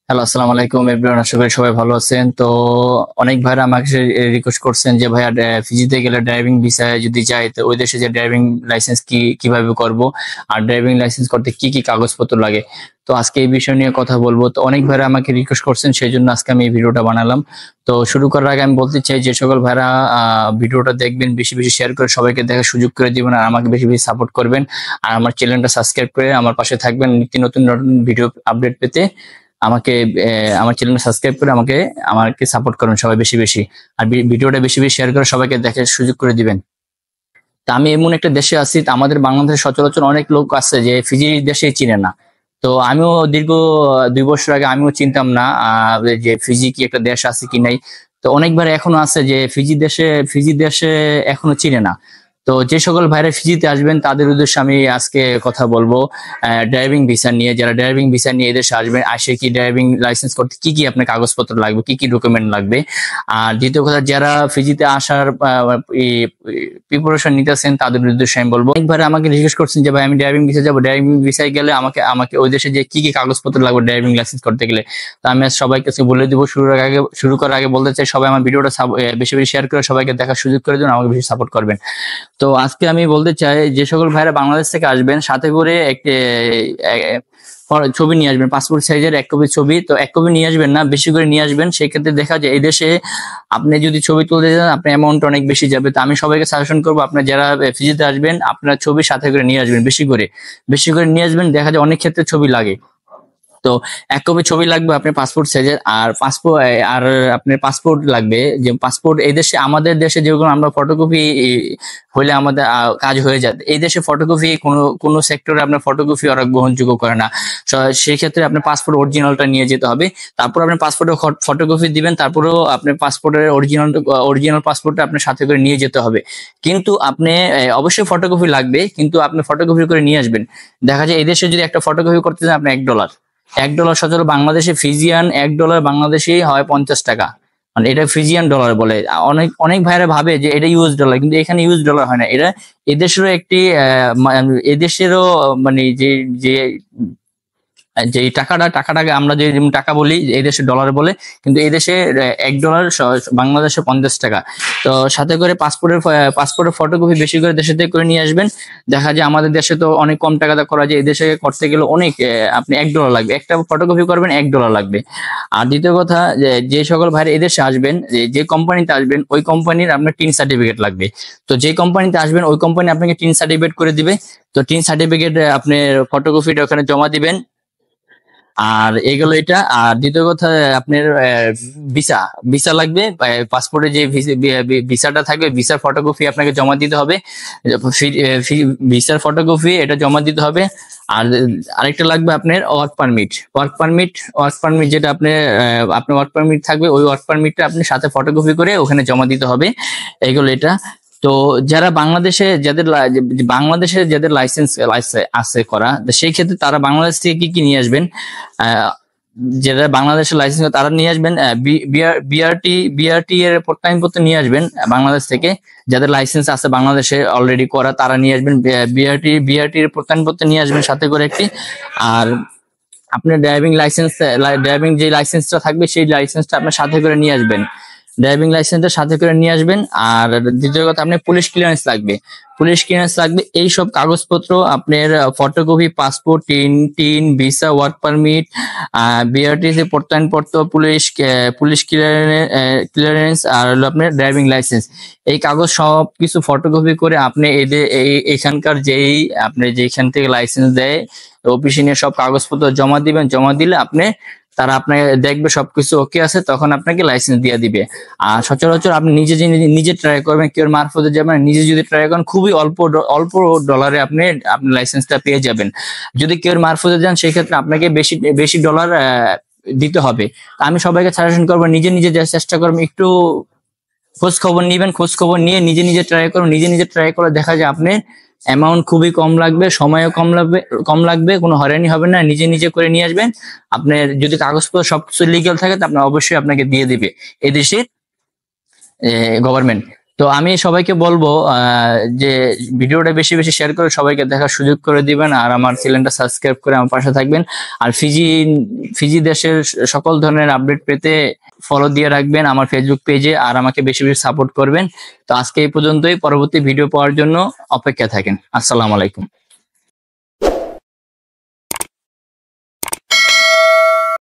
Hello, আসসালামু আলাইকুম everyone. আশা করি সবাই ভালো আছেন। তো অনেক ভাইরা আমাকে রিকোয়েস্ট করছেন যে ভাইয়া ফিজিতে গেলে ড্রাইভিং ভিসায় যদি যাই তো ওই দেশে যে ড্রাইভিং লাইসেন্স কিভাবে করব, আর ড্রাইভিং লাইসেন্স করতে কি কি কাগজপত্র লাগে। তো আজকে এই বিষয় নিয়ে কথা বলবো। তো অনেক ভাইরা আমাকে রিকোয়েস্ট করছেন, সেই জন্য আজকে আমি এই ভিডিওটা বানালাম। তো শুরু করার আগে আমি বলতে চাই, যে সকল ভাইরা ভিডিওটা দেখবেন বেশি বেশি শেয়ার করে সবাইকে দেখার সুযোগ করে দিবেন, আর আমাকে বেশি বেশি সাপোর্ট করবেন, আর আমার চ্যানেলটা সাবস্ক্রাইব করে আমার পাশে থাকবেন নিত্য নতুন নতুন ভিডিও আপডেট পেতে। আমাকে আমার চ্যানেল সাবস্ক্রাইব করে আমাকে আমাকে সাপোর্ট করুন সবাই বেশি বেশি, আর ভিডিওটা বেশি বেশি শেয়ার করে সবাইকে দেখার সুযোগ করে দিবেন। তা আমি এমন একটা দেশে আছি, তা আমাদের বাংলাদেশের সচরাচর অনেক লোক আছে যে ফিজি দেশে চিনে না। তো আমিও দীর্ঘ 2 বছর আগে আমিও চিনতাম না যে ফিজি কি একটা দেশ আছে কি নাই। তো অনেকবার এখনো আছে যে ফিজি দেশে এখনো চিনে না। তো যে সকল ভাইরা ফিজিতে আসবেন তাদের উদ্দেশ্যে আমি আজকে কথা বলবো ড্রাইভিং ভিসা নিয়ে। যারা ড্রাইভিং ভিসা নিয়ে এদেশে আসবেন, আসে কি ড্রাইভিং লাইসেন্স করতে কি কি আপনার কাগজপত্র লাগবে, কি কি ডকুমেন্ট লাগবে। আর দ্বিতীয় কথা, যারা ফিজিতে আসার প্রিপারেশন নিতেছেন তাদের উদ্দেশ্যে আমি বলবো। একবার আমাকে জিজ্ঞেস করছেন যে ভাই আমি ড্রাইভিং ভিসা যাবো, ড্রাইভিং ভিসায় গেলে আমাকে আমাকে ওই দেশে যে কি কি কাগজপত্র লাগবে ড্রাইভিং লাইসেন্স করতে গেলে। তো আমি আজ সবাইকে বলে দিব। শুরু করার আগে বলতে চাই, সবাই আমার ভিডিওটা বেশি বেশি শেয়ার করে সবাইকে দেখার সুযোগ করে দেবেন, আমাকে বেশি সাপোর্ট করবেন। তো আজকে আমি বলতে চাই, যে সকল ভাইরা বাংলাদেশ থেকে আসবেন সাথে করে একটি ছবি নিয়ে আসবেন, পাসপোর্ট সাইজের 1 কপি ছবি। তো 1 কপি নিয়ে আসবেন না, বেশি করে নিয়ে আসবেন। সেই ক্ষেত্রে দেখা যায় এই দেশে আপনি যদি ছবি তুলতে যান আপনার অ্যামাউন্ট অনেক বেশি যাবে। তো আমি সবাইকে সাজেশন করবো, আপনার যারা ফিজিতে আসবেন আপনার ছবি সাথে করে নিয়ে আসবেন, বেশি করে নিয়ে আসবেন। দেখা যায় অনেক ক্ষেত্রে ছবি লাগে। তো 1 কপি ছবি লাগবে আপনার পাসপোর্ট সাইজের, আর আপনার পাসপোর্ট লাগবে। যে পাসপোর্ট এই দেশে, আমাদের দেশে যেরকম আমরা ফটোকপি হলে আমাদের কাজ হয়ে যায়, এই দেশে ফটোকপি কোনো সেক্টরে আপনার ফটোকপি ওরা গ্রহণযোগ্য করে না। সেই ক্ষেত্রে আপনার পাসপোর্ট অরিজিনালটা নিয়ে যেতে হবে। তারপর আপনার পাসপোর্টের ফটোকপি দিবেন, তারপরেও আপনার পাসপোর্টের অরিজিনাল পাসপোর্টটা আপনার সাথে করে নিয়ে যেতে হবে। কিন্তু আপনি অবশ্যই ফটোকপি লাগবে, কিন্তু আপনি ফটোকপি করে নিয়ে আসবেন। দেখা যায় এই দেশে যদি একটা ফটোকপি করতে চান আপনি $1, $1 সচরাচর বাংলাদেশে ফিজিয়ান $1 বাংলাদেশি হয় 50 টাকা। মানে এটা ফিজিয়ান ডলার বলে। অনেক অনেক ভাইরা ভাবে যে এটা ইউএস ডলার, কিন্তু এখানে ইউএস ডলার হয় না। এটা এদেশেরও একটি এদেশেরও মানে যে যে যে টাকাটাকে আমরা যে যেমন টাকা বলি, এই দেশে ডলার বলে, কিন্তু এই দেশে $1 বাংলাদেশে 50 টাকা। তো সাথে করে পাসপোর্টের ফটোকপি বেশি করে দেশে থেকে করে নিয়ে আসবেন। দেখা যায় আমাদের দেশে তো অনেক কম টাকাতে করা যায়, এই দেশে করতে গেলে অনেক আপনি $1 লাগবে, একটা ফটোকপি করবেন $1 লাগবে। আর দ্বিতীয় কথা, যে সকল ভাইরা এদেশে আসবেন, যে কোম্পানিতে আসবেন ওই কোম্পানির আপনার টিন সার্টিফিকেট লাগবে। তো যে কোম্পানিতে আসবেন ওই কোম্পানি আপনাকে টিন সার্টিফিকেট করে দিবে। তো টিন সার্টিফিকেট আপনার ফটোকপিটা ওখানে জমা দিবেন। আর এগুলো এটা। আর দ্বিতীয় কথা, আপনার ভিসা ভিসা লাগবে। পাসপোর্টে যে ভিসাটা থাকবে, ভিসার ফটোকপি আপনাকে জমা দিতে হবে। ভিসার ফটোকপি এটা জমা দিতে হবে। আর আরেকটা লাগবে আপনার ওয়ার্ক পারমিট যেটা আপনার ওয়ার্ক পারমিট থাকবে, ওই ওয়ার্ক পারমিটটা আপনি সাথে ফটোকপি করে ওখানে জমা দিতে হবে। এইগুলো এটা। তো যারা যাদের লাইসেন্স আছে করা, সেই ক্ষেত্রে তারা বাংলাদেশ থেকে কি কি নিয়ে আসবেন। আহ, যারা বাংলাদেশের লাইসেন্স তারা নিয়ে আসবেন বিআরটি এর প্রত্যয়নপত্র নিয়ে আসবেন বাংলাদেশ থেকে। যাদের লাইসেন্স আছে বাংলাদেশে অলরেডি করা তারা নিয়ে আসবেন বিআরটি এর প্রত্যয়নপত্র নিয়ে আসবেন সাথে করে একটি। আর আপনার ড্রাইভিং যে লাইসেন্সটা থাকবে সেই লাইসেন্সটা আপনার সাথে করে নিয়ে আসবেন, ড্রাইভিং লাইসেন্সটা সাথে করে নিয়ে আসবেন। আর দ্বিতীয় কথা, আপনার পুলিশ ক্লিয়ারেন্স লাগবে। এই সব কাগজপত্র আপনার photocopy, passport, TIN visa, work permit, BRTC প্রত্যয়নপত্র, পুলিশ ক্লিয়ারেন্স, আর হলো আপনার ড্রাইভিং লাইসেন্স। এই কাগজ সব কিছু ফটোকপি করে আপনি এখানকার যেখান থেকে লাইসেন্স দেয় অফিসে নিয়ে সব কাগজপত্র জমা দিবেন। জমা দিলে তারা আপনাকে দেখবে সবকিছু ওকে আছে, তখন আপনাকে লাইসেন্স দিয়ে দিবে। আর সচরাচর আপনি নিজে ট্রাই করবেন, কেউ মারফতে যাবেন, নিজে যদি ট্রাই করেন খুবই অল্প ডলারে আপনি লাইসেন্সটা পেয়ে যাবেন। যদি কেউ মারফতে যান সেক্ষেত্রে আপনাকে বেশি বেশি ডলার দিতে হবে। আমি সবাইকে সাজেশন করবো নিজে চেষ্টা করবেন, একটু খোঁজ খবর নিবেন, খোঁজ খবর নিয়ে নিজে ট্রাই করুন। নিজে ট্রাই করে দেখা যায় আপনার অ্যামাউন্ট খুবই কম লাগবে, সময়ও কম লাগবে, কোনো হয়রানি হবে না। নিজে করে নিয়ে আসবেন। আপনার যদি কাগজপত্র সবকিছু লিগ্যাল থাকে তো আপনার অবশ্যই আপনাকে দিয়ে দিবে এদেশের গভর্নমেন্ট। তো আমি সবাইকে বলবো যে ভিডিওটা বেশি বেশি শেয়ার করে সবাইকে দেখার সুযোগ করে দিবেন, আর আমার চ্যানেলটা সাবস্ক্রাইব করে আমার পাশে থাকবেন। আর ফিজি দেশের সকল ধরনের আপডেট পেতে ফলো দিয়ে রাখবেন আমার ফেসবুক পেজে, আর আমাকে বেশি বেশি সাপোর্ট করবেন। তো আজকে এই পর্যন্তই, পরবর্তী ভিডিও পাওয়ার জন্য অপেক্ষা থাকেন। আসসালামু আলাইকুম।